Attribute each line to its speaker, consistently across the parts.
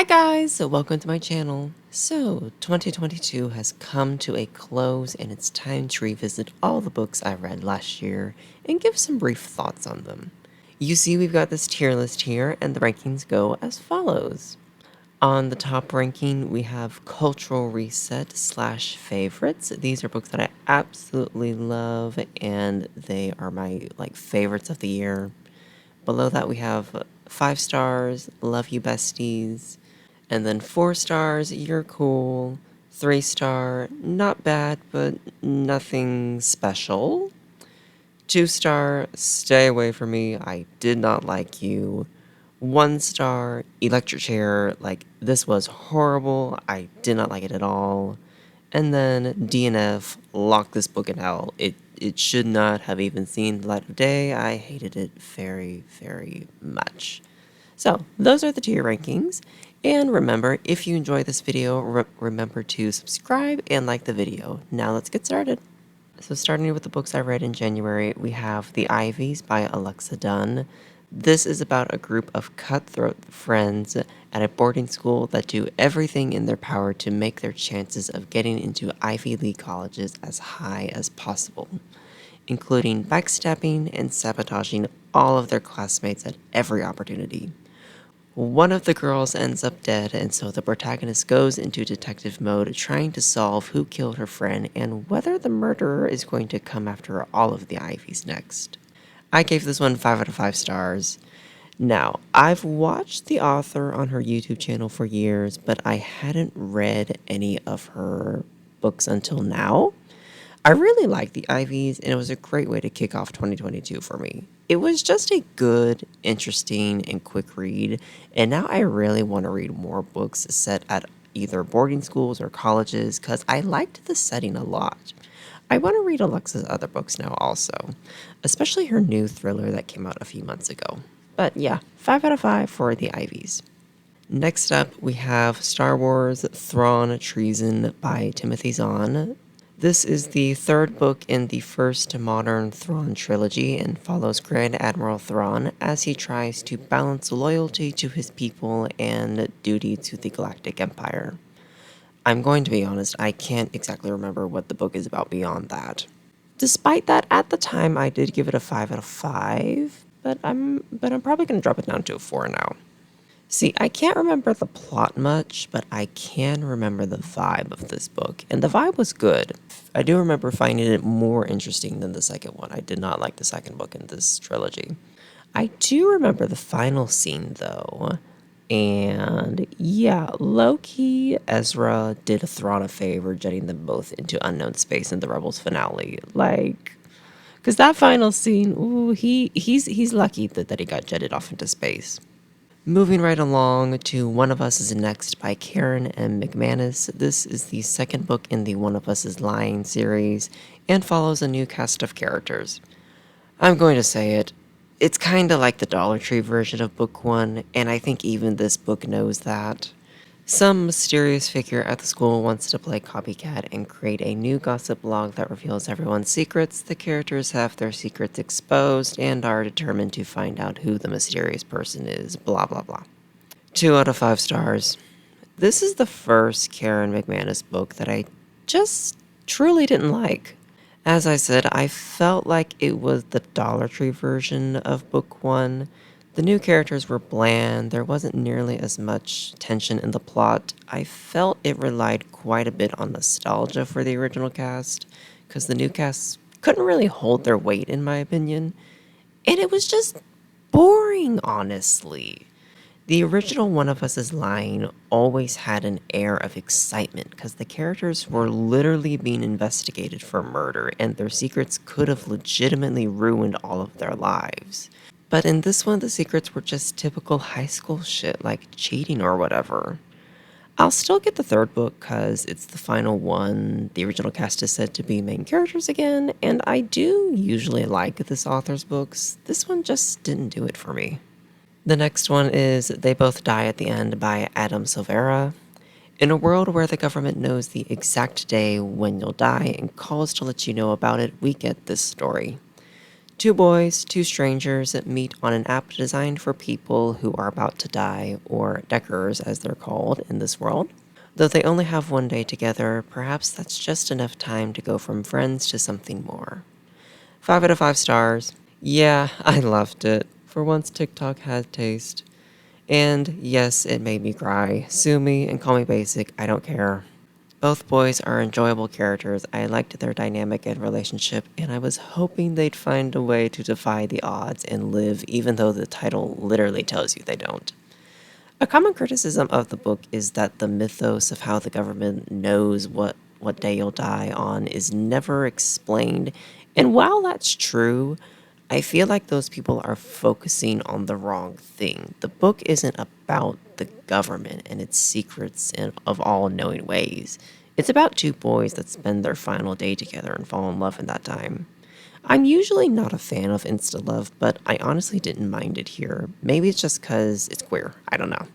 Speaker 1: Hi guys, so welcome to my channel. So 2022 has come to a close and it's time to revisit all the books I read last year and give some brief thoughts on them. You see we've got this tier list here and the rankings go as follows. On the top ranking, we have Cultural Reset slash favorites. These are books that I absolutely love and they are my favorites of the year. Below that, we have 5 stars, Love You Besties. And then 4 stars, You're Cool. 3 star, Not Bad, but Nothing Special. 2 star, Stay Away From Me, I Did Not Like You. 1 star, Electric Chair, this was horrible, I did not like it at all. And then DNF, Lock This Book in Hell. It should not have even seen the light of day. I hated it very, very much. So, those are the tier rankings. And remember, if you enjoyed this video, remember to subscribe and like the video. Now let's get started. So starting with the books I read in January, we have The Ivies by Alexa Dunn. This is about a group of cutthroat friends at a boarding school that do everything in their power to make their chances of getting into Ivy League colleges as high as possible, including backstabbing and sabotaging all of their classmates at every opportunity. One of the girls ends up dead, and so the protagonist goes into detective mode trying to solve who killed her friend and whether the murderer is going to come after all of the Ivies next. I gave this one 5 out of 5 stars. Now, I've watched the author on her YouTube channel for years, but I hadn't read any of her books until now. I really liked The Ivies, and it was a great way to kick off 2022 for me. It was just a good, interesting, and quick read, and now I really want to read more books set at either boarding schools or colleges because I liked the setting a lot. I want to read Alexa's other books now also, especially her new thriller that came out a few months ago. But yeah, 5 out of 5 for The Ivies. Next up, we have Star Wars Thrawn Treason by Timothy Zahn. This is the third book in the first modern Thrawn trilogy and follows Grand Admiral Thrawn as he tries to balance loyalty to his people and duty to the Galactic Empire. I'm going to be honest, I can't exactly remember what the book is about beyond that. Despite that, at the time I did give it a 5 out of 5, but I'm probably going to drop it down to a 4 now. See, I can't remember the plot much, but I can remember the vibe of this book, and the vibe was good. I do remember finding it more interesting than the second one. I did not like the second book in this trilogy. I do remember the final scene, though. And yeah, low-key, Ezra did Thrawn a favor jetting them both into unknown space in the Rebels finale. Because that final scene, ooh, he's lucky that he got jetted off into space. Moving right along to One of Us is Next by Karen M. McManus. This is the second book in the One of Us is Lying series and follows a new cast of characters. I'm going to say it. It's kind of like the Dollar Tree version of Book 1, and I think even this book knows that. Some mysterious figure at the school wants to play copycat and create a new gossip blog that reveals everyone's secrets. The characters have their secrets exposed and are determined to find out who the mysterious person is, blah blah blah. 2 out of 5 stars. This is the first Karen McManus book that I just truly didn't like. As I said, I felt like it was the Dollar Tree version of Book 1. The new characters were bland, there wasn't nearly as much tension in the plot. I felt it relied quite a bit on nostalgia for the original cast, because the new cast couldn't really hold their weight in my opinion. And it was just boring, honestly. The original One of Us is Lying always had an air of excitement because the characters were literally being investigated for murder and their secrets could have legitimately ruined all of their lives. But in this one, the secrets were just typical high school shit like cheating or whatever. I'll still get the third book because it's the final one. The original cast is said to be main characters again, and I do usually like this author's books. This one just didn't do it for me. The next one is They Both Die at the End by Adam Silvera. In a world where the government knows the exact day when you'll die and calls to let you know about it, we get this story. Two boys, two strangers meet on an app designed for people who are about to die, or deckers as they're called in this world. Though they only have one day together, perhaps that's just enough time to go from friends to something more. 5 out of 5 stars. Yeah, I loved it. For once, TikTok had taste. And yes, it made me cry. Sue me and call me basic, I don't care. Both boys are enjoyable characters. I liked their dynamic and relationship, and I was hoping they'd find a way to defy the odds and live, even though the title literally tells you they don't. A common criticism of the book is that the mythos of how the government knows what day you'll die on is never explained. And while that's true, I feel like those people are focusing on the wrong thing. The book isn't about the government and its secrets and of all knowing ways. It's about two boys that spend their final day together and fall in love in that time. I'm usually not a fan of insta love, but I honestly didn't mind it here. Maybe it's just because it's queer. I don't know.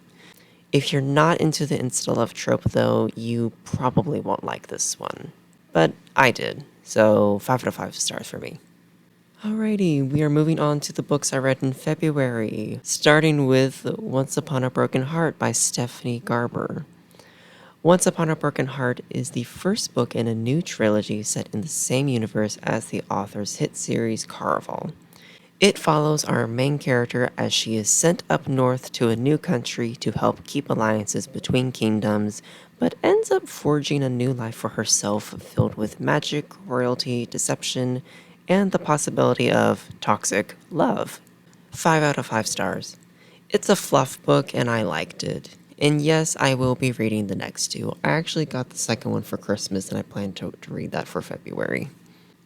Speaker 1: If you're not into the insta love trope, though, you probably won't like this one. But I did, so 5 out of 5 stars for me. Alrighty, we are moving on to the books I read in February, starting with Once Upon a Broken Heart by Stephanie Garber. Once Upon a Broken Heart is the first book in a new trilogy set in the same universe as the author's hit series Caraval. It follows our main character as she is sent up north to a new country to help keep alliances between kingdoms, but ends up forging a new life for herself filled with magic, royalty, deception, and the possibility of toxic love. 5 out of 5 stars. It's a fluff book and I liked it. And yes, I will be reading the next two. I actually got the second one for Christmas and I plan to read that for February.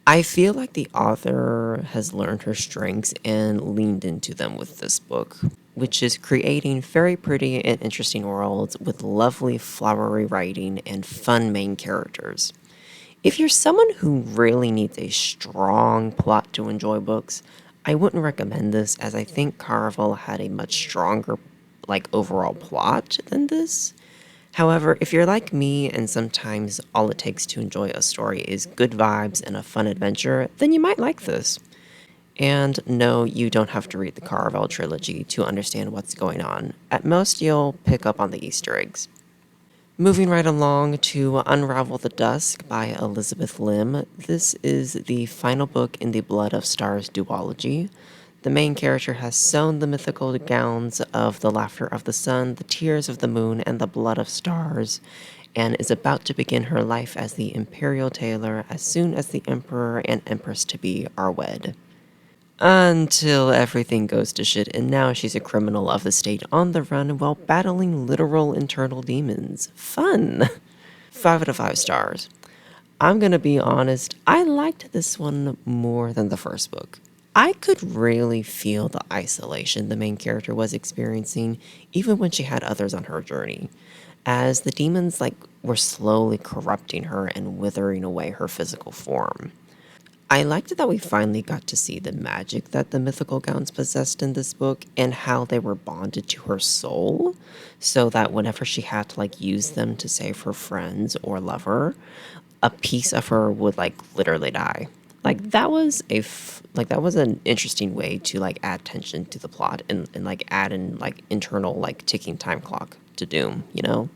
Speaker 1: I feel like the author has learned her strengths and leaned into them with this book, which is creating very pretty and interesting worlds with lovely flowery writing and fun main characters. If you're someone who really needs a strong plot to enjoy books, I wouldn't recommend this as I think Caraval had a much stronger overall plot than this. However, if you're like me and sometimes all it takes to enjoy a story is good vibes and a fun adventure, then you might like this. And no, you don't have to read the Caraval trilogy to understand what's going on. At most, you'll pick up on the Easter eggs. Moving right along to Unravel the Dusk by Elizabeth Lim. This is the final book in the Blood of Stars duology. The main character has sewn the mythical gowns of the laughter of the sun, the tears of the moon, and the blood of stars, and is about to begin her life as the imperial tailor as soon as the emperor and empress-to-be are wed. Until everything goes to shit, and now she's a criminal of the state on the run while battling literal internal demons. Fun! 5 out of 5 stars. I'm gonna be honest, I liked this one more than the first book. I could really feel the isolation the main character was experiencing, even when she had others on her journey, as the demons were slowly corrupting her and withering away her physical form. I liked that we finally got to see the magic that the mythical gowns possessed in this book and how they were bonded to her soul, so that whenever she had to use them to save her friends or lover, a piece of her would literally die. That was that was an interesting way to add tension to the plot and add in internal ticking time clock to Doom, you know?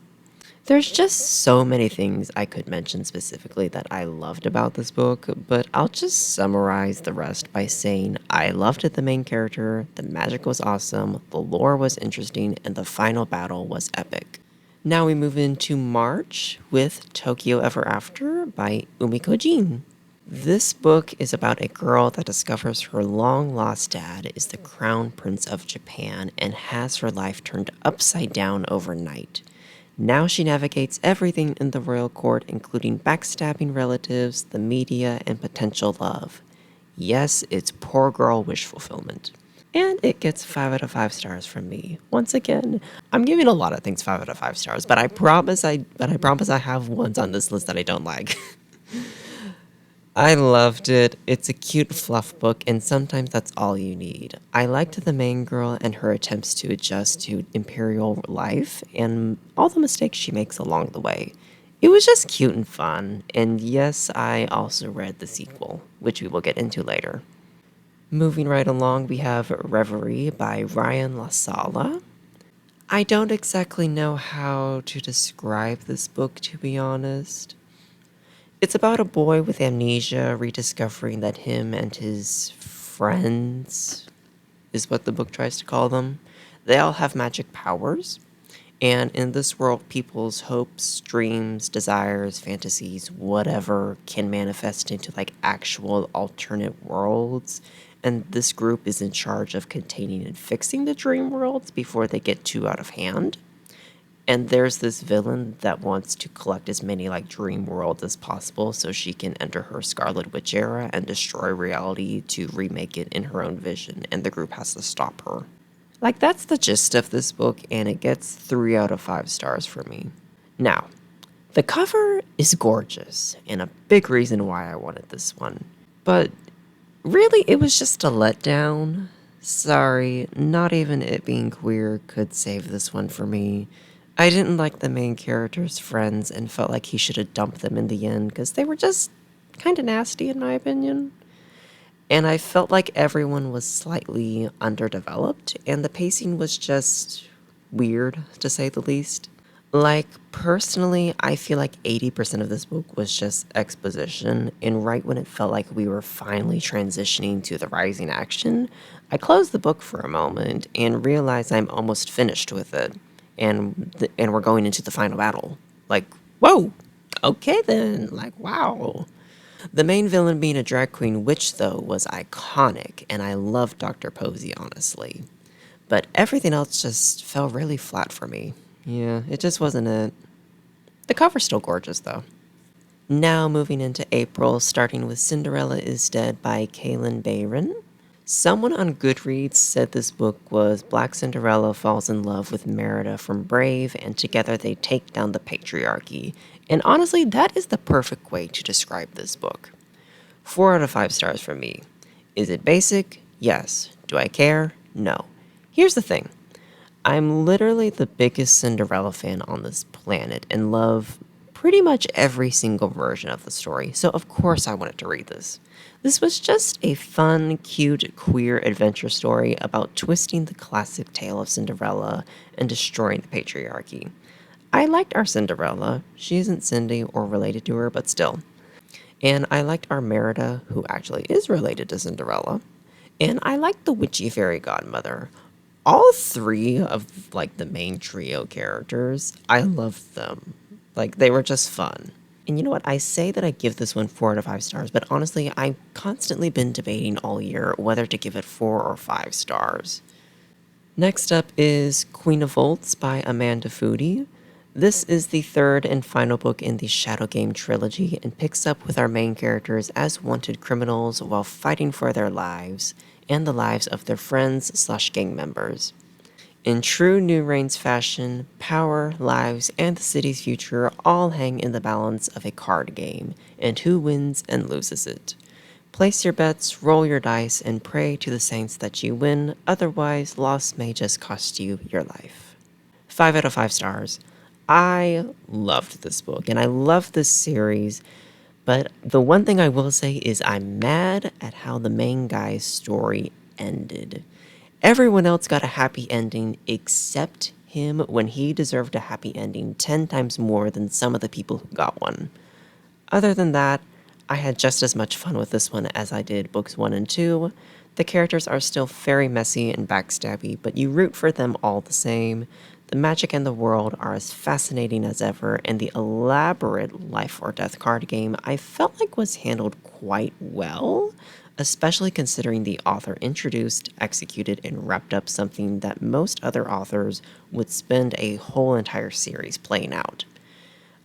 Speaker 1: There's just so many things I could mention specifically that I loved about this book, but I'll just summarize the rest by saying I loved the main character, the magic was awesome, the lore was interesting, and the final battle was epic. Now we move into March with Tokyo Ever After by Umiko Jin. This book is about a girl that discovers her long-lost dad is the crown prince of Japan and has her life turned upside down overnight. Now she navigates everything in the royal court, including backstabbing relatives, the media, and potential love. Yes, it's poor girl wish fulfillment. And it gets 5 out of 5 stars from me. Once again, I'm giving a lot of things 5 out of 5 stars, but I promise I have ones on this list that I don't like. I loved it. It's a cute fluff book, and sometimes that's all you need. I liked the main girl and her attempts to adjust to imperial life and all the mistakes she makes along the way. It was just cute and fun, and yes, I also read the sequel, which we will get into later. Moving right along, we have Reverie by Ryan LaSala. I don't exactly know how to describe this book, to be honest. It's about a boy with amnesia rediscovering that him and his friends, is what the book tries to call them, they all have magic powers. And in this world, people's hopes, dreams, desires, fantasies, whatever can manifest into like actual alternate worlds. And this group is in charge of containing and fixing the dream worlds before they get too out of hand. And there's this villain that wants to collect as many like dream worlds as possible so she can enter her Scarlet Witch era and destroy reality to remake it in her own vision, and the group has to stop her. Like, that's the gist of this book, and it gets 3 out of 5 stars for me. Now, the cover is gorgeous, and a big reason why I wanted this one. But really, it was just a letdown. Sorry, not even it being queer could save this one for me. I didn't like the main character's friends and felt like he should have dumped them in the end because they were just kind of nasty, in my opinion. And I felt like everyone was slightly underdeveloped, and the pacing was just weird, to say the least. Like, personally, I feel like 80% of this book was just exposition, and right when it felt like we were finally transitioning to the rising action, I closed the book for a moment and realized I'm almost finished with it, and we're going into the final battle. Like, whoa, okay then, like, wow. The main villain being a drag queen witch, though, was iconic, and I loved Dr. Posey, honestly. But everything else just fell really flat for me. Yeah, it just wasn't it. The cover's still gorgeous, though. Now moving into April, starting with Cinderella is Dead by Kaylin Bayron. Someone on Goodreads said this book was Black Cinderella falls in love with Merida from Brave, and together they take down the patriarchy. And honestly, that is the perfect way to describe this book. 4 out of 5 stars from me. Is it basic? Yes. Do I care? No. Here's the thing. I'm literally the biggest Cinderella fan on this planet and love pretty much every single version of the story, so of course I wanted to read this. This was just a fun, cute, queer adventure story about twisting the classic tale of Cinderella and destroying the patriarchy. I liked our Cinderella. She isn't Cindy or related to her, but still. And I liked our Merida, who actually is related to Cinderella. And I liked the witchy fairy godmother. All 3 of like the main trio characters, I loved them. Like, they were just fun. And you know what? I say that I give this one 4 out of 5 stars, but honestly, I've constantly been debating all year whether to give it 4 or 5 stars. Next up is Queen of Volts by Amanda Foody. This is the 3rd and final book in the Shadow Game trilogy and picks up with our main characters as wanted criminals while fighting for their lives and the lives of their friends/gang members. In true New Reigns fashion, power, lives, and the city's future all hang in the balance of a card game, and who wins and loses it. Place your bets, roll your dice, and pray to the saints that you win, otherwise loss may just cost you your life. 5 out of 5 stars. I loved this book, and I love this series, but the one thing I will say is I'm mad at how the main guy's story ended. Everyone else got a happy ending except him when he deserved a happy ending 10 times more than some of the people who got one. Other than that, I had just as much fun with this one as I did books 1 and 2. The characters are still very messy and backstabby, but you root for them all the same. The magic and the world are as fascinating as ever, and the elaborate life or death card game I felt like was handled quite well, especially considering the author introduced, executed, and wrapped up something that most other authors would spend a whole entire series playing out.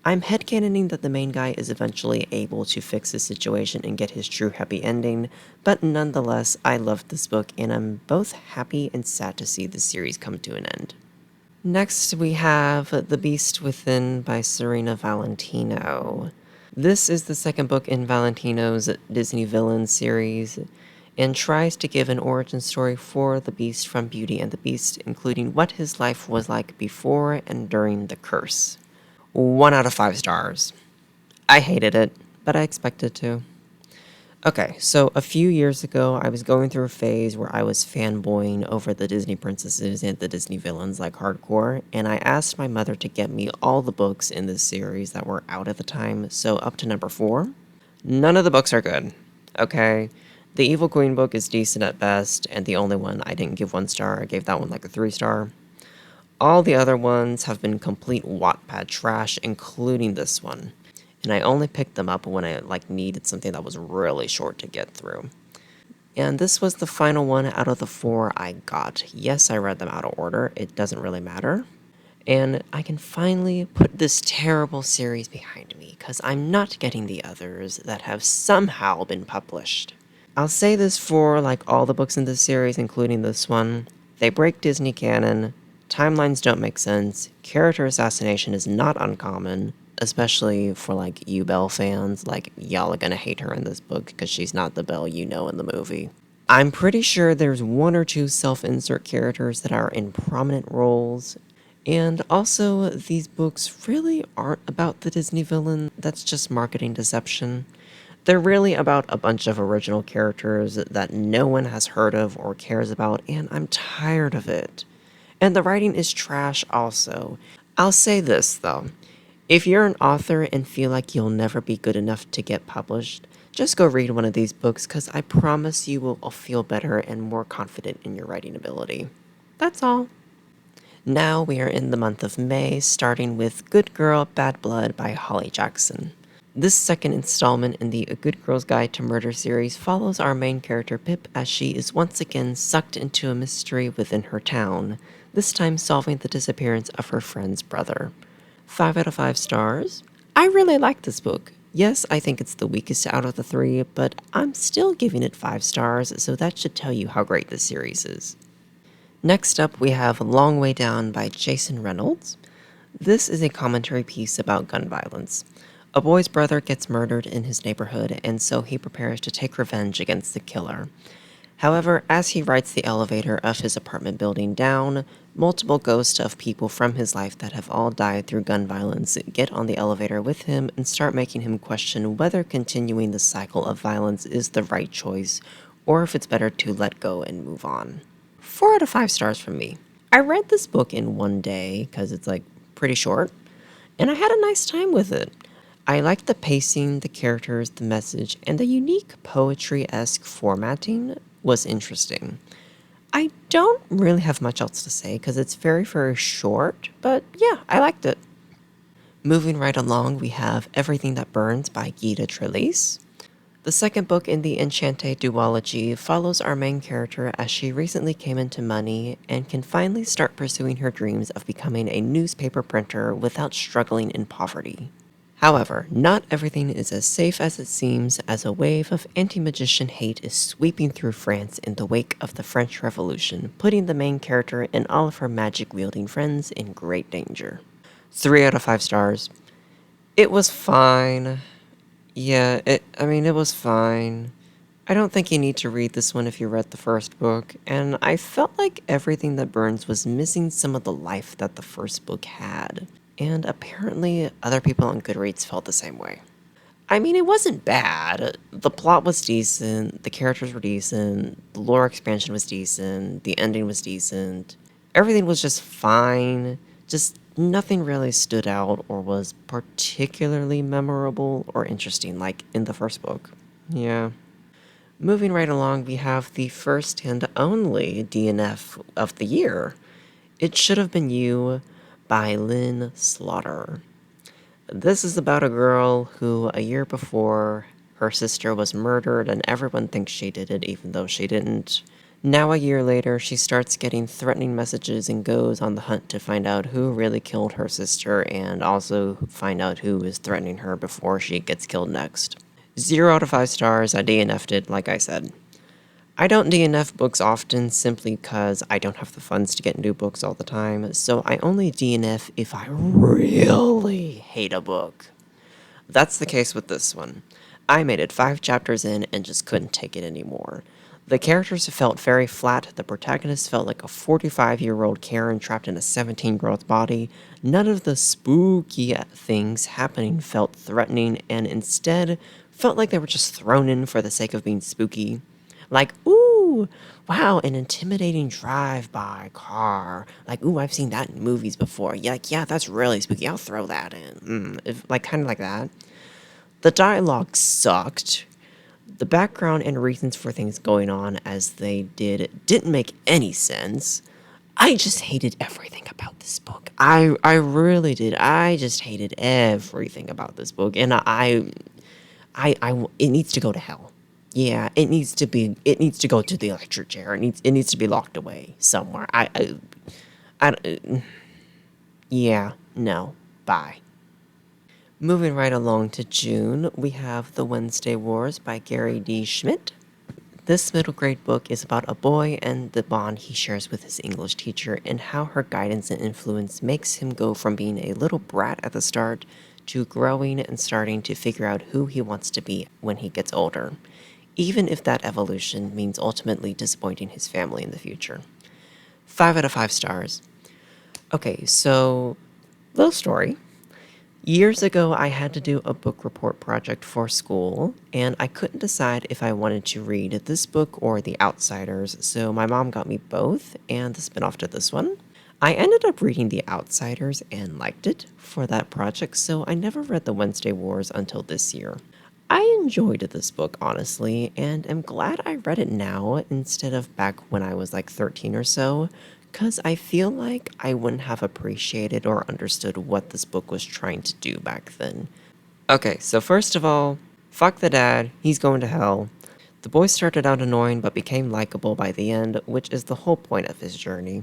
Speaker 1: I'm headcanoning that the main guy is eventually able to fix his situation and get his true happy ending, but nonetheless, I loved this book and I'm both happy and sad to see the series come to an end. Next, we have The Beast Within by Serena Valentino. This is the 2nd book in Valentino's Disney Villains series and tries to give an origin story for the Beast from Beauty and the Beast, including what his life was like before and during the curse. 1 out of 5 stars. I hated it, but I expected to. Okay, so a few years ago, I was going through a phase where I was fanboying over the Disney princesses and the Disney villains like hardcore, and I asked my mother to get me all the books in this series that were out at the time, so up to number 4. None of the books are good, okay? The Evil Queen book is decent at best, and the only one I didn't give 1 star, I gave that one like a 3 star. All the other ones have been complete Wattpad trash, including this one. And I only picked them up when I needed something that was really short to get through. And this was the final one out of the 4 I got. Yes, I read them out of order. It doesn't really matter. And I can finally put this terrible series behind me because I'm not getting the others that have somehow been published. I'll say this for all the books in this series, including this one. They break Disney canon, timelines don't make sense, character assassination is not uncommon, especially for you Belle fans. Y'all are gonna hate her in this book because she's not the Belle you know in the movie. I'm pretty sure there's 1 or 2 self-insert characters that are in prominent roles. And also, these books really aren't about the Disney villain, that's just marketing deception. They're really about a bunch of original characters that no one has heard of or cares about, and I'm tired of it. And the writing is trash also. I'll say this though. If you're an author and feel like you'll never be good enough to get published, just go read one of these books because I promise you will feel better and more confident in your writing ability. That's all. Now we are in the month of May, starting with Good Girl, Bad Blood by Holly Jackson. This second installment in the A Good Girl's Guide to Murder series follows our main character Pip as she is once again sucked into a mystery within her town, this time solving the disappearance of her friend's brother. 5 out of 5 stars. I really like this book. Yes, I think it's the weakest out of the 3, but I'm still giving it 5 stars, so that should tell you how great this series is. Next up, we have Long Way Down by Jason Reynolds. This is a commentary piece about gun violence. A boy's brother gets murdered in his neighborhood, and so he prepares to take revenge against the killer. However, as he rides the elevator of his apartment building down, multiple ghosts of people from his life that have all died through gun violence get on the elevator with him and start making him question whether continuing the cycle of violence is the right choice, or if it's better to let go and move on. 4 out of 5 stars from me. I read this book in 1 day because it's pretty short, and I had a nice time with it. I liked the pacing, the characters, the message, and the unique poetry-esque formatting was interesting. I don't really have much else to say because it's very, very short, but yeah, I liked it. Moving right along, we have Everything That Burns by Gita Trelease. The second book in the Enchante duology follows our main character as she recently came into money and can finally start pursuing her dreams of becoming a newspaper printer without struggling in poverty. However, not everything is as safe as it seems as a wave of anti-magician hate is sweeping through France in the wake of the French Revolution, putting the main character and all of her magic-wielding friends in great danger. 3 out of 5 stars. It was fine. Yeah, it was fine. I don't think you need to read this one if you read the first book, and I felt like Everything That Burns was missing some of the life that the first book had. And apparently, other people on Goodreads felt the same way. It wasn't bad. The plot was decent, the characters were decent, the lore expansion was decent, the ending was decent. Everything was just fine. Just nothing really stood out or was particularly memorable or interesting like in the first book. Yeah. Moving right along, we have the first and only DNF of the year. It Should Have Been You by Lynn Slaughter. This is about a girl who, a year before, her sister was murdered and everyone thinks she did it even though she didn't. Now a year later, she starts getting threatening messages and goes on the hunt to find out who really killed her sister and also find out who is threatening her before she gets killed next. 0 out of 5 stars, I DNF'd it, like I said. I don't DNF books often simply because I don't have the funds to get new books all the time, so I only DNF if I really hate a book. That's the case with this one. I made it 5 chapters in and just couldn't take it anymore. The characters felt very flat, the protagonist felt like a 45-year-old Karen trapped in a 17-year-old's body. None of the spooky things happening felt threatening and instead felt like they were just thrown in for the sake of being spooky. Like, ooh, wow, an intimidating drive-by car. Like, ooh, I've seen that in movies before. Yeah, like, yeah, that's really spooky. I'll throw that in. Like, kind of like that. The dialogue sucked. The background and reasons for things going on as they didn't make any sense. I just hated everything about this book. I really did. I just hated everything about this book, and it needs to go to hell. Yeah, it needs to be. It needs to go to the electric chair. It needs to be locked away somewhere. Yeah, no, bye. Moving right along to June, we have The Wednesday Wars by Gary D. Schmidt. This middle grade book is about a boy and the bond he shares with his English teacher and how her guidance and influence makes him go from being a little brat at the start to growing and starting to figure out who he wants to be when he gets older, even if that evolution means ultimately disappointing his family in the future. 5 out of 5 stars. Okay, so, little story. Years ago, I had to do a book report project for school, and I couldn't decide if I wanted to read this book or The Outsiders, so my mom got me both and the spinoff to this one. I ended up reading The Outsiders and liked it for that project, so I never read The Wednesday Wars until this year. I enjoyed this book, honestly, and am glad I read it now instead of back when I was like 13 or so, because I feel like I wouldn't have appreciated or understood what this book was trying to do back then. Okay, so first of all, fuck the dad, he's going to hell. The boy started out annoying but became likable by the end, which is the whole point of his journey.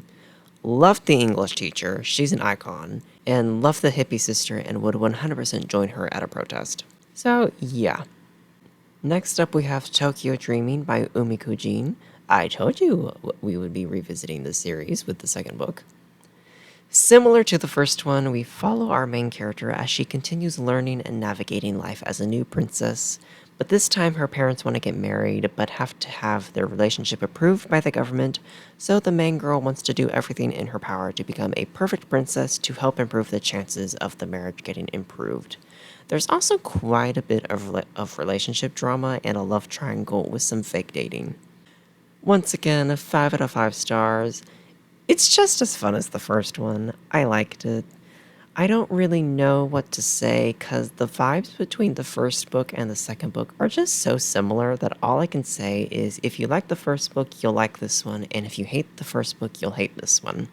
Speaker 1: Loved the English teacher, she's an icon, and loved the hippie sister and would 100% join her at a protest. So, yeah. Next up, we have Tokyo Dreaming by Umiko Jin. I told you we would be revisiting this series with the second book. Similar to the first one, we follow our main character as she continues learning and navigating life as a new princess, but this time her parents want to get married but have to have their relationship approved by the government, so the main girl wants to do everything in her power to become a perfect princess to help improve the chances of the marriage getting improved. There's also quite a bit of relationship drama and a love triangle with some fake dating. Once again, 5 out of 5 stars. It's just as fun as the first one. I liked it. I don't really know what to say because the vibes between the first book and the second book are just so similar that all I can say is if you like the first book, you'll like this one, and if you hate the first book, you'll hate this one.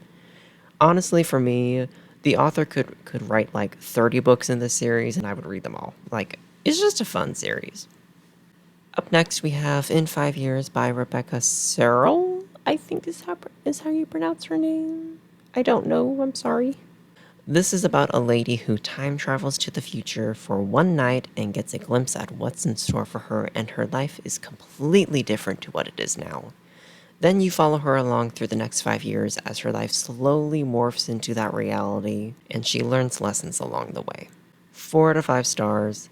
Speaker 1: Honestly, for me, the author could write like 30 books in this series and I would read them all. Like, it's just a fun series. Up next, we have In 5 Years by Rebecca Searle, I think is how you pronounce her name. I don't know, I'm sorry. This is about a lady who time travels to the future for one night and gets a glimpse at what's in store for her, and her life is completely different to what it is now. Then you follow her along through the next 5 years as her life slowly morphs into that reality, and she learns lessons along the way. 4 out of 5 stars.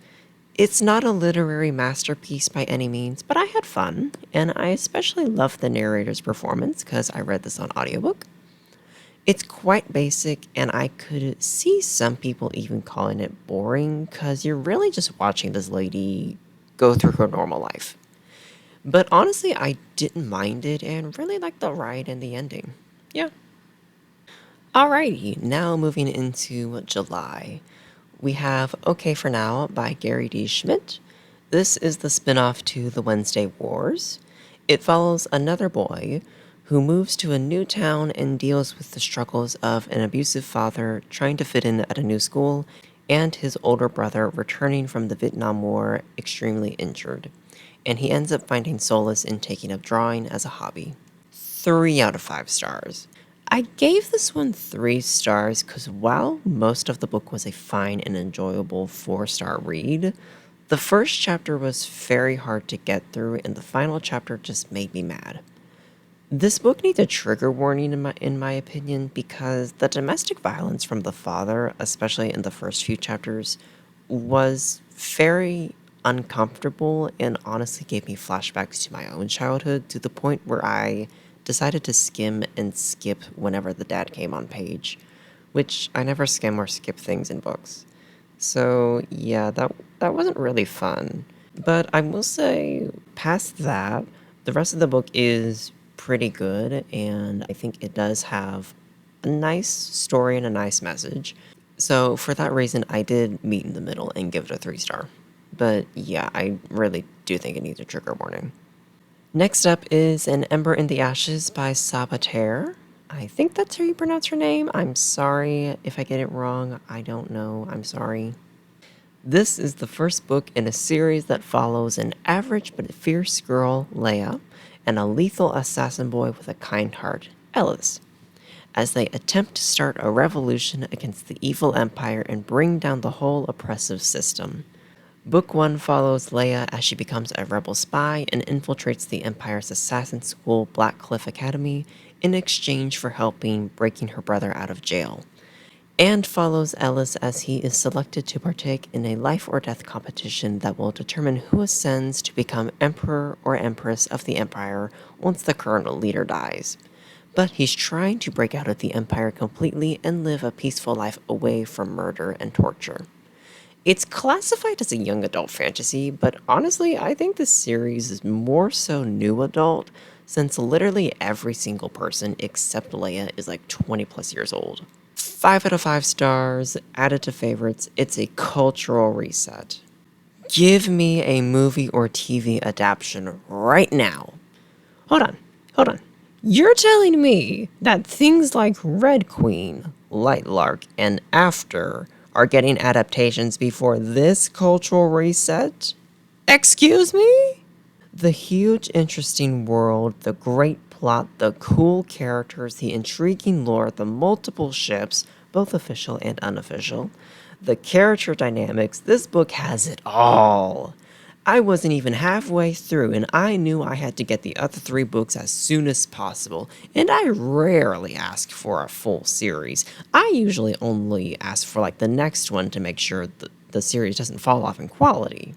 Speaker 1: It's not a literary masterpiece by any means, but I had fun, and I especially loved the narrator's performance because I read this on audiobook. It's quite basic, and I could see some people even calling it boring because you're really just watching this lady go through her normal life. But honestly, I didn't mind it and really liked the ride and the ending. Yeah. Alrighty, now moving into July. We have Okay for Now by Gary D. Schmidt. This is the spin-off to The Wednesday Wars. It follows another boy who moves to a new town and deals with the struggles of an abusive father trying to fit in at a new school and his older brother returning from the Vietnam War extremely injured. And he ends up finding solace in taking up drawing as a hobby. 3 out of 5 stars. I gave this one 3 stars because while most of the book was a fine and enjoyable 4-star read, the first chapter was very hard to get through and the final chapter just made me mad. This book needs a trigger warning in my opinion because the domestic violence from the father, especially in the first few chapters, was very uncomfortable and honestly gave me flashbacks to my own childhood to the point where I decided to skim and skip whenever the dad came on page, which I never skim or skip things in books. So yeah, that wasn't really fun. But I will say, past that, the rest of the book is pretty good, and I think it does have a nice story and a nice message. So, for that reason, I did meet in the middle and give it a 3 star. But yeah, I really do think it needs a trigger warning. Next up is An Ember in the Ashes by Sabater. I think that's how you pronounce her name. I'm sorry if I get it wrong. I don't know. I'm sorry. This is the first book in a series that follows an average but fierce girl, Leia, and a lethal assassin boy with a kind heart, Ellis, as they attempt to start a revolution against the evil empire and bring down the whole oppressive system. Book 1 follows Leia as she becomes a rebel spy and infiltrates the Empire's assassin school, Black Cliff Academy, in exchange for helping breaking her brother out of jail, and follows Ellis as he is selected to partake in a life or death competition that will determine who ascends to become Emperor or Empress of the Empire once the current leader dies. But he's trying to break out of the Empire completely and live a peaceful life away from murder and torture. It's classified as a young adult fantasy, but honestly, I think this series is more so new adult, since literally every single person except Leia is like 20 plus years old. 5 out of 5 stars, added to favorites, it's a cultural reset. Give me a movie or TV adaptation right now. Hold on. You're telling me that things like Red Queen, Lightlark, and After are getting adaptations before this cultural reset? Excuse me? The huge, interesting world, the great plot, the cool characters, the intriguing lore, the multiple ships, both official and unofficial, the character dynamics, this book has it all. I wasn't even halfway through, and I knew I had to get the other 3 books as soon as possible, and I rarely ask for a full series. I usually only ask for like the next one to make sure the series doesn't fall off in quality.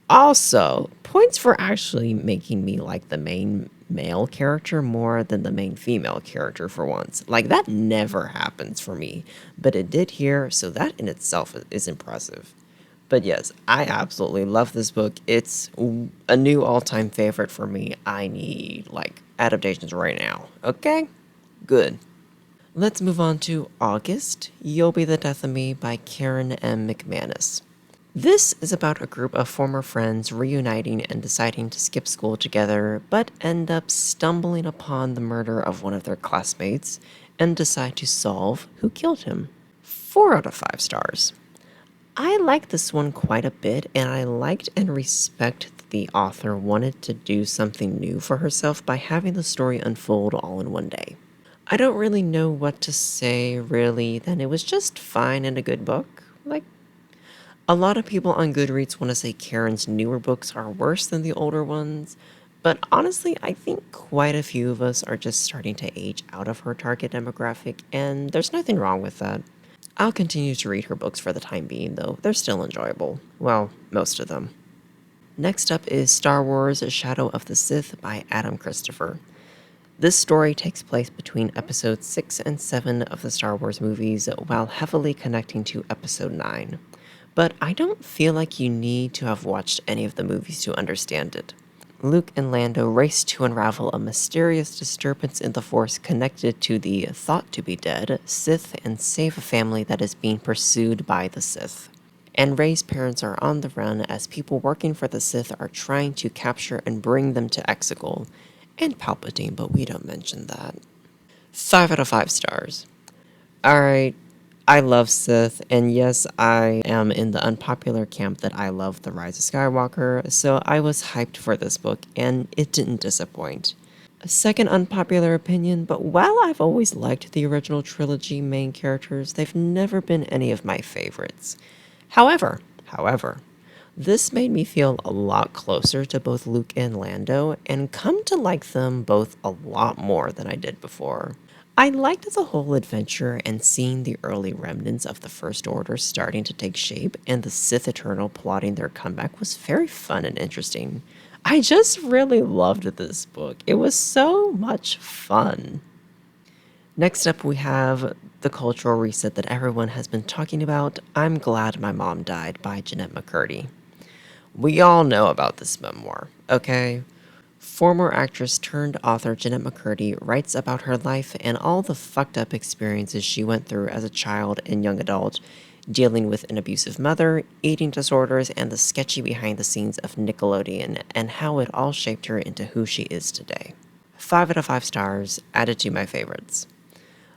Speaker 1: Also, points for actually making me like the main male character more than the main female character for once. Like, that never happens for me, but it did here, so that in itself is impressive. But yes, I absolutely love this book. It's a new all time favorite for me. I need, like, adaptations right now. Okay? Good. Let's move on to August. You'll Be the Death of Me by Karen M. McManus. This is about a group of former friends reuniting and deciding to skip school together, but end up stumbling upon the murder of one of their classmates and decide to solve who killed him. 4 out of 5 stars. I like this one quite a bit, and I liked and respect that the author wanted to do something new for herself by having the story unfold all in one day. I don't really know what to say, really, then it was just fine and a good book. Like, a lot of people on Goodreads want to say Karen's newer books are worse than the older ones, but honestly, I think quite a few of us are just starting to age out of her target demographic, and there's nothing wrong with that. I'll continue to read her books for the time being, though. They're still enjoyable. Well, most of them. Next up is Star Wars Shadow of the Sith by Adam Christopher. This story takes place between episodes 6 and 7 of the Star Wars movies while heavily connecting to episode 9. But I don't feel like you need to have watched any of the movies to understand it. Luke and Lando race to unravel a mysterious disturbance in the Force connected to the thought-to-be-dead Sith and save a family that is being pursued by the Sith. And Rey's parents are on the run as people working for the Sith are trying to capture and bring them to Exegol. And Palpatine, but we don't mention that. 5 out of 5 stars. Alright, I love Sith, and yes, I am in the unpopular camp that I love The Rise of Skywalker, so I was hyped for this book, and it didn't disappoint. A second unpopular opinion, but while I've always liked the original trilogy main characters, they've never been any of my favorites. However, this made me feel a lot closer to both Luke and Lando, and come to like them both a lot more than I did before. I liked the whole adventure and seeing the early remnants of the First Order starting to take shape and the Sith Eternal plotting their comeback was very fun and interesting. I just really loved this book. It was so much fun. Next up, we have the cultural reset that everyone has been talking about, I'm Glad My Mom Died by Jeanette McCurdy. We all know about this memoir, okay? Former actress turned author Jeanette McCurdy writes about her life and all the fucked up experiences she went through as a child and young adult, dealing with an abusive mother, eating disorders, and the sketchy behind the scenes of Nickelodeon, and how it all shaped her into who she is today. 5 out of 5 stars, added to my favorites.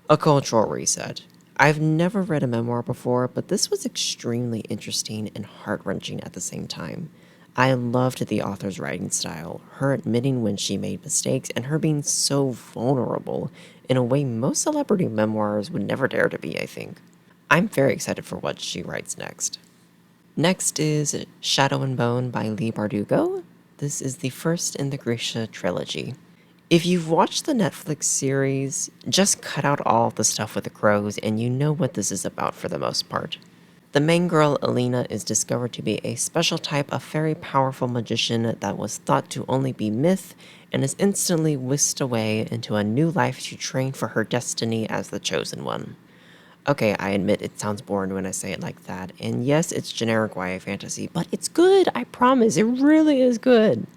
Speaker 1: A cultural reset. I've never read a memoir before, but this was extremely interesting and heart-wrenching at the same time. I loved the author's writing style, her admitting when she made mistakes, and her being so vulnerable in a way most celebrity memoirs would never dare to be, I think. I'm very excited for what she writes next. Next is Shadow and Bone by Lee Bardugo. This is the first in the Grisha trilogy. If you've watched the Netflix series, just cut out all the stuff with the crows and you know what this is about for the most part. The main girl, Alina, is discovered to be a special type of very powerful magician that was thought to only be myth and is instantly whisked away into a new life to train for her destiny as the chosen one. Okay, I admit it sounds boring when I say it like that, and yes, it's generic YA fantasy, but it's good, I promise, it really is good.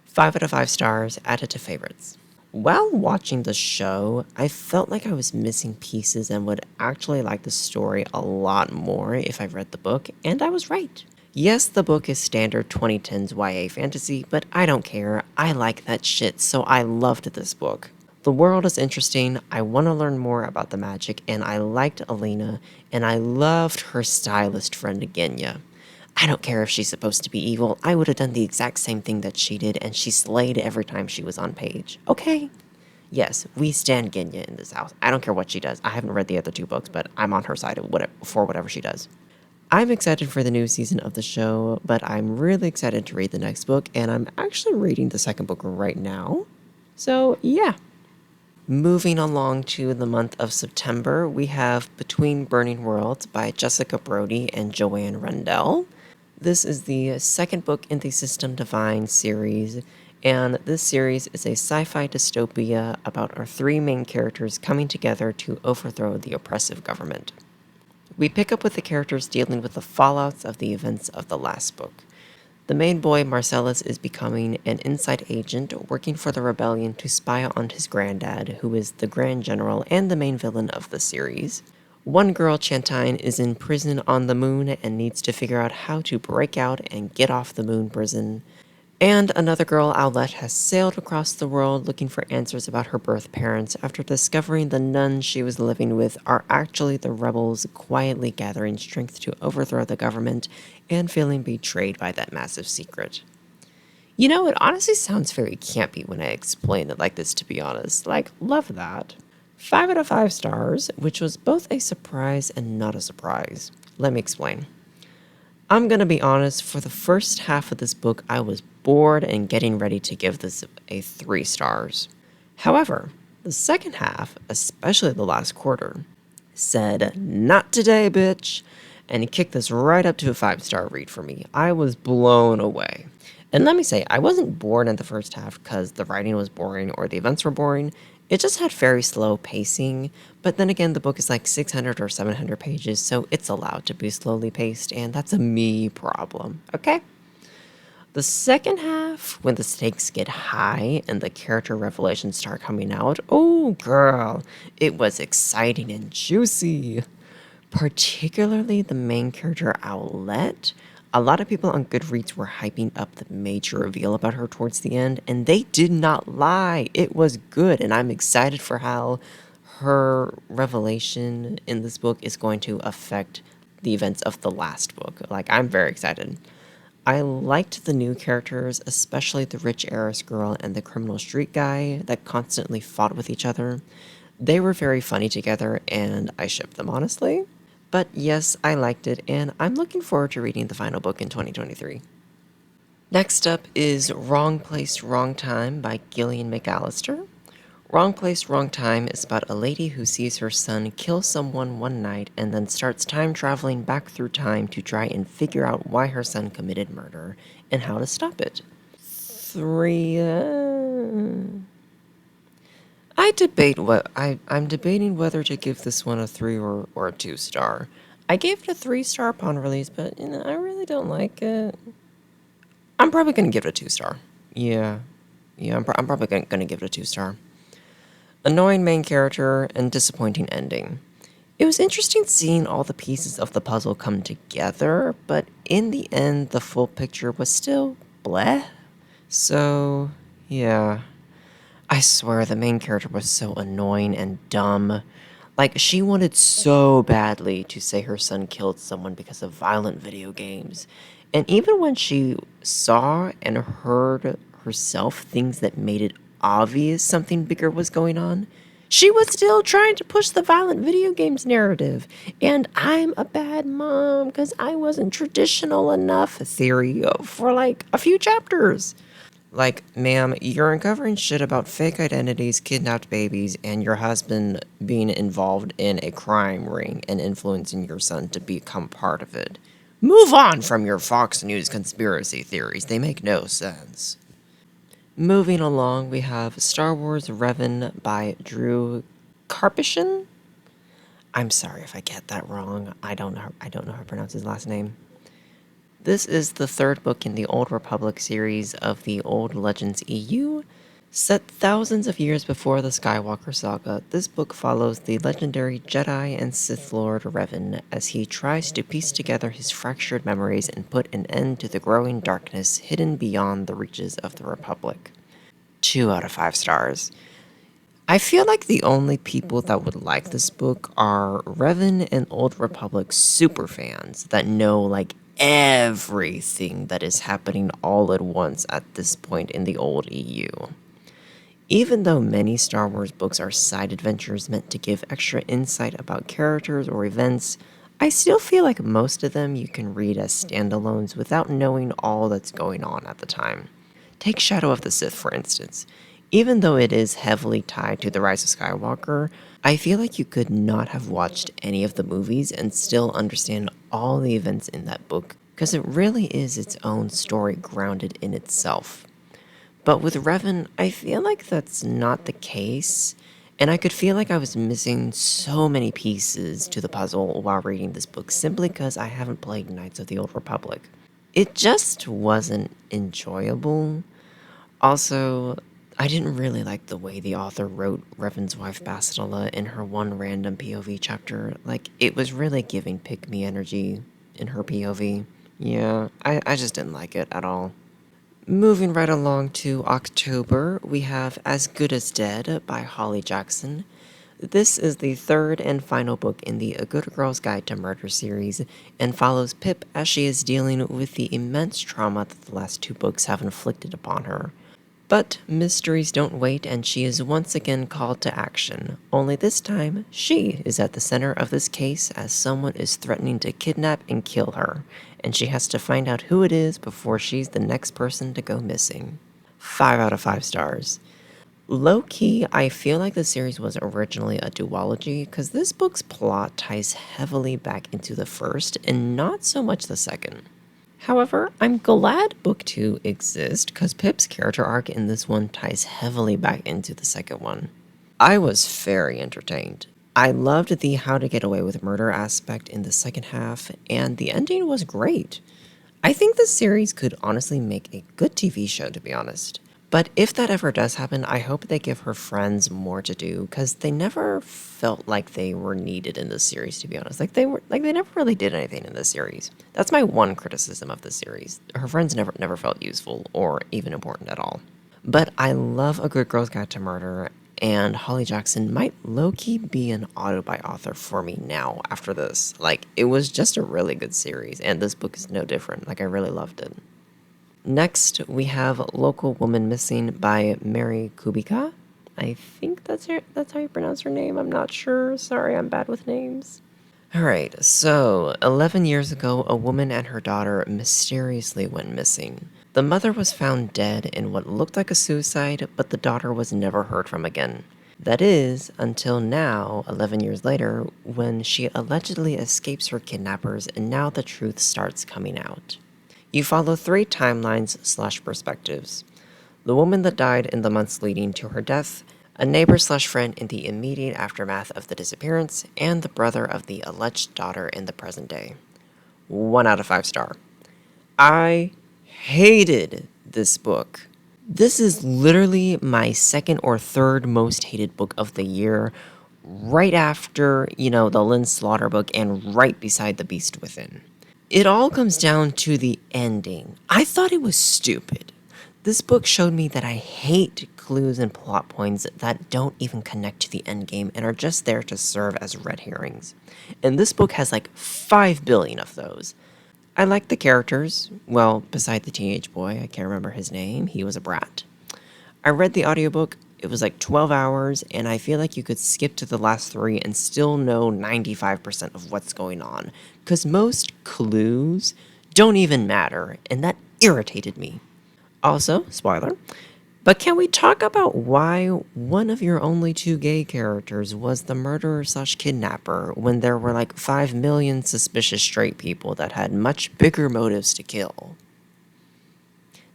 Speaker 1: 5 out of 5 stars, added to favorites. While watching the show, I felt like I was missing pieces and would actually like the story a lot more if I read the book, and I was right. Yes, the book is standard 2010s YA fantasy, but I don't care. I like that shit, so I loved this book. The world is interesting, I want to learn more about the magic, and I liked Alina, and I loved her stylist friend Genya. I don't care if she's supposed to be evil, I would have done the exact same thing that she did, and she slayed every time she was on page. Okay? Yes, we stand Genya in this house. I don't care what she does. I haven't read the other 2 books, but I'm on her side for whatever she does. I'm excited for the new season of the show, but I'm really excited to read the next book, and I'm actually reading the second book right now. So, yeah. Moving along to the month of September, we have Between Burning Worlds by Jessica Brody and Joanne Rendell. This is the second book in the System Divine series, and this series is a sci-fi dystopia about our 3 main characters coming together to overthrow the oppressive government. We pick up with the characters dealing with the fallouts of the events of the last book. The main boy, Marcellus, is becoming an inside agent working for the rebellion to spy on his granddad, who is the Grand General and the main villain of the series. One girl, Chantine, is in prison on the moon and needs to figure out how to break out and get off the moon prison. And another girl, Owlette, has sailed across the world looking for answers about her birth parents after discovering the nuns she was living with are actually the rebels quietly gathering strength to overthrow the government and feeling betrayed by that massive secret. You know, it honestly sounds very campy when I explain it like this, to be honest. Like, love that. 5 out of 5 stars, which was both a surprise and not a surprise. Let me explain. I'm gonna be honest, for the first half of this book, I was bored and getting ready to give this a 3 stars. However, the second half, especially the last quarter, said, "Not today, bitch," and he kicked this right up to a 5-star read for me. I was blown away. And let me say, I wasn't bored in the first half because the writing was boring or the events were boring. It just had very slow pacing, but then again, the book is like 600 or 700 pages, so it's allowed to be slowly paced, and that's a me problem, okay? The second half, when the stakes get high and the character revelations start coming out, oh girl, it was exciting and juicy. Particularly the main character, Owlette. A lot of people on Goodreads were hyping up the major reveal about her towards the end, and they did not lie. It was good, and I'm excited for how her revelation in this book is going to affect the events of the last book. Like, I'm very excited. I liked the new characters, especially the rich heiress girl and the criminal street guy that constantly fought with each other. They were very funny together, and I shipped them, honestly. But yes, I liked it, and I'm looking forward to reading the final book in 2023. Next up is Wrong Place, Wrong Time by Gillian McAllister. Wrong Place, Wrong Time is about a lady who sees her son kill someone one night and then starts time traveling back through time to try and figure out why her son committed murder and how to stop it. 3. I'm debating whether to give this one a 3 or a 2-star. I gave it a 3-star upon release, but I really don't like it. I'm probably gonna give it a 2 star. Yeah, I'm probably gonna give it a 2 star. Annoying main character and disappointing ending. It was interesting seeing all the pieces of the puzzle come together, but in the end, the full picture was still bleh. So, yeah. I swear the main character was so annoying and dumb. Like, she wanted so badly to say her son killed someone because of violent video games. And even when she saw and heard herself things that made it obvious something bigger was going on, she was still trying to push the violent video games narrative. And I'm a bad mom because I wasn't traditional enough theory for like a few chapters. Like, ma'am, you're uncovering shit about fake identities, kidnapped babies, and your husband being involved in a crime ring and influencing your son to become part of it. Move on from your Fox News conspiracy theories. They make no sense. Moving along, we have Star Wars Revan by Drew Karpyshyn. I'm sorry if I get that wrong. I don't know how to pronounce his last name. This is the third book in the Old Republic series of the Old Legends EU. Set thousands of years before the Skywalker saga, this book follows the legendary Jedi and Sith Lord Revan as he tries to piece together his fractured memories and put an end to the growing darkness hidden beyond the reaches of the Republic. 2 out of 5 stars. I feel like the only people that would like this book are Revan and Old Republic superfans that know like everything that is happening all at once at this point in the old EU. Even though many Star Wars books are side adventures meant to give extra insight about characters or events, I still feel like most of them you can read as standalones without knowing all that's going on at the time. Take Shadow of the Sith, for instance. Even though it is heavily tied to The Rise of Skywalker, I feel like you could not have watched any of the movies and still understand all the events in that book, because it really is its own story grounded in itself. But with Revan, I feel like that's not the case, and I could feel like I was missing so many pieces to the puzzle while reading this book simply because I haven't played Knights of the Old Republic. It just wasn't enjoyable. Also, I didn't really like the way the author wrote Revan's wife Bastila in her one random POV chapter. Like, it was really giving pick me energy in her POV. Yeah, I just didn't like it at all. Moving right along to October, we have As Good as Dead by Holly Jackson. This is the third and final book in the A Good Girl's Guide to Murder series and follows Pip as she is dealing with the immense trauma that the last 2 books have inflicted upon her. But mysteries don't wait, and she is once again called to action. Only this time, she is at the center of this case as someone is threatening to kidnap and kill her, and she has to find out who it is before she's the next person to go missing. 5 out of 5 stars. Low-key, I feel like the series was originally a duology, because this book's plot ties heavily back into the first, and not so much the second. However, I'm glad Book 2 exists because Pip's character arc in this one ties heavily back into the second one. I was very entertained. I loved the how to get away with murder aspect in the second half, and the ending was great. I think this series could honestly make a good TV show, to be honest. But if that ever does happen, I hope they give her friends more to do, because they never felt like they were needed in this series, to be honest. They never really did anything in this series. That's my one criticism of the series. Her friends never felt useful or even important at all. But I love A Good Girl's Guide to Murder, and Holly Jackson might low-key be an auto-buy author for me now after this. Like, it was just a really good series, and this book is no different. Like, I really loved it. Next, we have Local Woman Missing by Mary Kubica. I think that's how you pronounce her name. I'm not sure. Sorry, I'm bad with names. Alright, so 11 years ago, a woman and her daughter mysteriously went missing. The mother was found dead in what looked like a suicide, but the daughter was never heard from again. That is, until now, 11 years later, when she allegedly escapes her kidnappers and now the truth starts coming out. You follow 3 timelines/perspectives. The woman that died in the months leading to her death, a neighbor/friend in the immediate aftermath of the disappearance, and the brother of the alleged daughter in the present day. 1 out of 5 star. I hated this book. This is literally my second or third most hated book of the year, right after, the Lynn Slaughter book and right beside The Beast Within. It all comes down to the ending. I thought it was stupid. This book showed me that I hate clues and plot points that don't even connect to the endgame and are just there to serve as red herrings. And this book has like 5 billion of those. I like the characters. Well, beside the teenage boy, I can't remember his name. He was a brat. I read the audiobook. It was like 12 hours, and I feel like you could skip to the last 3 and still know 95% of what's going on. Because most clues don't even matter, and that irritated me. Also, spoiler, but can we talk about why one of your only 2 gay characters was the murderer/kidnapper when there were like 5 million suspicious straight people that had much bigger motives to kill?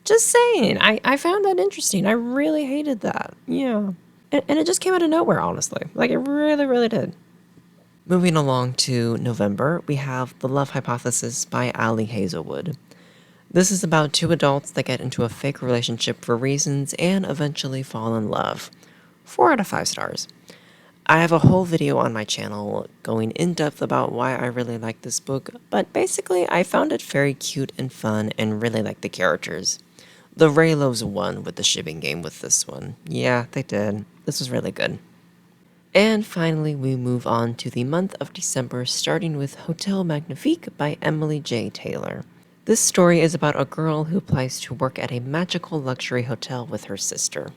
Speaker 1: Just saying, I found that interesting. I really hated that. Yeah. And it just came out of nowhere, honestly. Like, it really, really did. Moving along to November, we have The Love Hypothesis by Ali Hazelwood. This is about 2 adults that get into a fake relationship for reasons and eventually fall in love. 4 out of 5 stars. I have a whole video on my channel going in depth about why I really like this book, but basically I found it very cute and fun and really like the characters. The Raylos won with the shipping game with this one. Yeah, they did. This was really good. And finally, we move on to the month of December, starting with Hotel Magnifique by Emily J. Taylor. This story is about a girl who applies to work at a magical luxury hotel with her sister.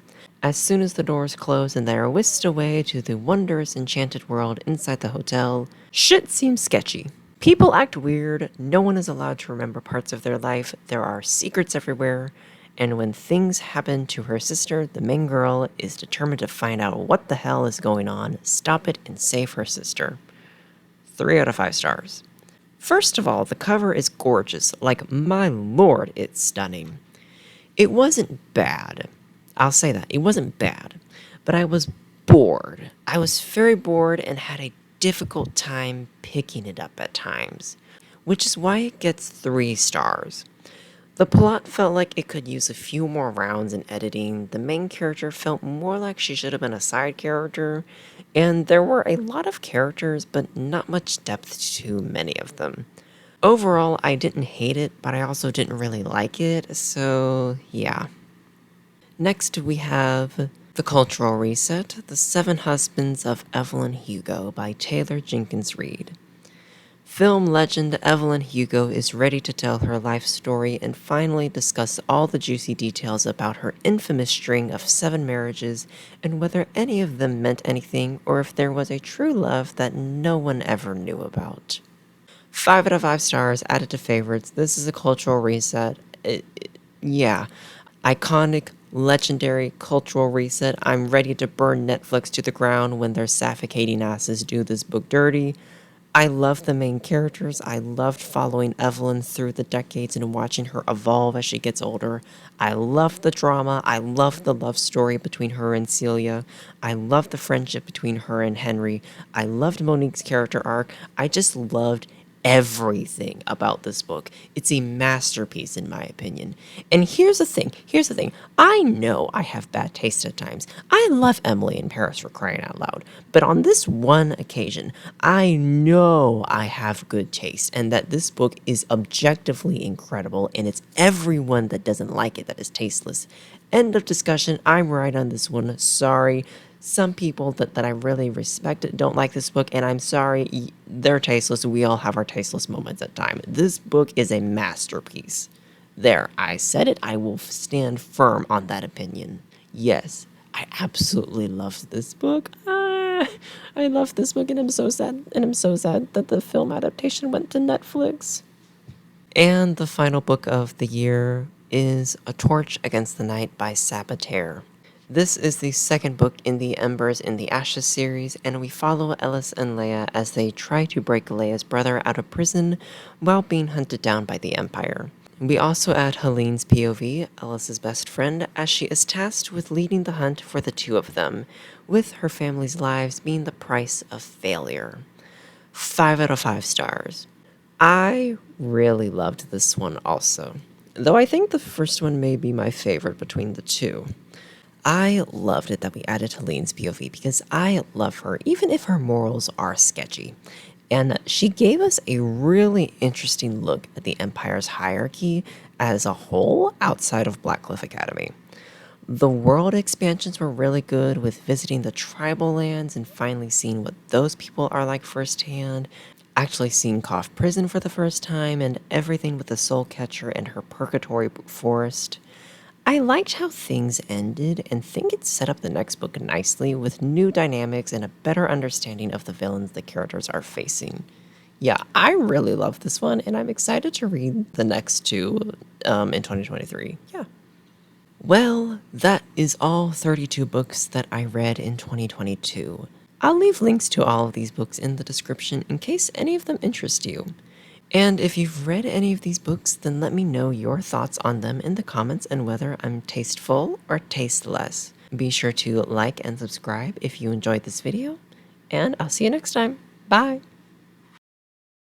Speaker 1: As soon as the doors close and they are whisked away to the wondrous enchanted world inside the hotel, shit seems sketchy. People act weird, no one is allowed to remember parts of their life, there are secrets everywhere, and when things happen to her sister, the main girl is determined to find out what the hell is going on, stop it, and save her sister. 3 out of 5 stars. First of all, the cover is gorgeous. Like, my lord, it's stunning. It wasn't bad. I'll say that. It wasn't bad. But I was bored. I was very bored and had a difficult time picking it up at times, which is why it gets 3 stars. The plot felt like it could use a few more rounds in editing, the main character felt more like she should have been a side character, and there were a lot of characters but not much depth to many of them. Overall, I didn't hate it, but I also didn't really like it, so yeah. Next we have The Cultural Reset, The 7 Husbands of Evelyn Hugo by Taylor Jenkins Reid. Film legend Evelyn Hugo is ready to tell her life story and finally discuss all the juicy details about her infamous string of 7 marriages and whether any of them meant anything or if there was a true love that no one ever knew about. 5 out of 5 stars, added to favorites. This is a cultural reset. Yeah. Iconic, legendary cultural reset. I'm ready to burn Netflix to the ground when their suffocating asses do this book dirty. I love the main characters. I loved following Evelyn through the decades and watching her evolve as she gets older. I love the drama. I love the love story between her and Celia. I love the friendship between her and Henry. I loved Monique's character arc. I just loved everything about this book. It's a masterpiece in my opinion. And here's the thing. I know I have bad taste at times. I love Emily in Paris, for crying out loud. But on this one occasion, I know I have good taste and that this book is objectively incredible and it's everyone that doesn't like it that is tasteless. End of discussion. I'm right on this one. Sorry. Some people that I really respect don't like this book, and I'm sorry, they're tasteless. We all have our tasteless moments at times. This book is a masterpiece. There, I said it. I will stand firm on that opinion. Yes, I absolutely loved this book. I love this book, and I'm so sad. And I'm so sad that the film adaptation went to Netflix. And the final book of the year is A Torch Against the Night by Saboteur. This is the second book in the Embers in the Ashes series, and we follow Ellis and Leia as they try to break Leia's brother out of prison while being hunted down by the Empire. We also add Helene's POV, Ellis's best friend, as she is tasked with leading the hunt for the 2 of them, with her family's lives being the price of failure. 5 out of 5 stars. I really loved this one also. though I think the first one may be my favorite between the two. I loved it that we added Helene's POV because I love her, even if her morals are sketchy. And she gave us a really interesting look at the Empire's hierarchy as a whole outside of Blackcliff Academy. The world expansions were really good with visiting the tribal lands and finally seeing what those people are like firsthand, actually seeing Koff Prison for the first time, and everything with the Soul Catcher and her Purgatory Forest. I liked how things ended and think it set up the next book nicely with new dynamics and a better understanding of the villains the characters are facing. Yeah, I really love this one, and I'm excited to read the next two in 2023. Yeah. Well, that is all 32 books that I read in 2022. I'll leave links to all of these books in the description in case any of them interest you. And if you've read any of these books, then let me know your thoughts on them in the comments and whether I'm tasteful or tasteless. Be sure to like and subscribe if you enjoyed this video, and I'll see you next time. Bye!